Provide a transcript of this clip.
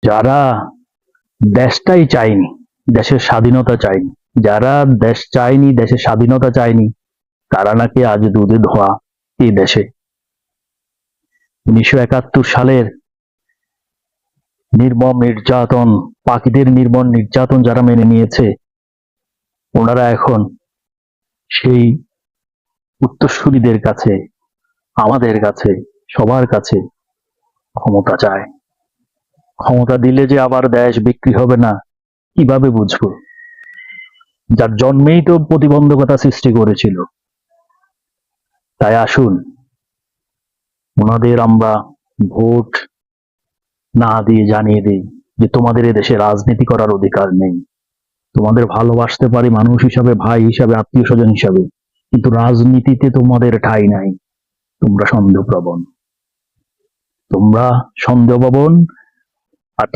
যারা দেশটাই চায়নি, দেশের স্বাধীনতা চায়নি, যারা দেশ চায়নি, দেশের স্বাধীনতা চায়নি, তারা নাকি আজ দুধে ধোয়া এই দেশে। 1971 সালের নির্মম নির্যাতন, পাখিদের নির্মম নির্যাতন যারা মেনে নিয়েছে, ওনারা এখন সেই উত্তরসূরিদের কাছে, আমাদের কাছে, সবার কাছে ক্ষমতা চায়। ক্ষমতা দিলে যে আবার দেশ বিক্রি হবে না, কিভাবে বুঝবো? যার জন্মেই তো প্রতিবন্ধকতা সৃষ্টি করেছিল। তাই আসুন, ওনাদের আমরা ভোট না দিয়ে জানিয়ে দিই যে তোমাদের এদেশে রাজনীতি করার অধিকার নেই। তোমাদের ভালোবাসতে পারি মানুষ হিসাবে, ভাই হিসাবে, আত্মীয় স্বজন হিসাবে, কিন্তু রাজনীতিতে তোমাদের ঠাঁই নাই। তোমরা সন্দেহপ্রবণ, তোমরা সন্দেহপ্রবণ,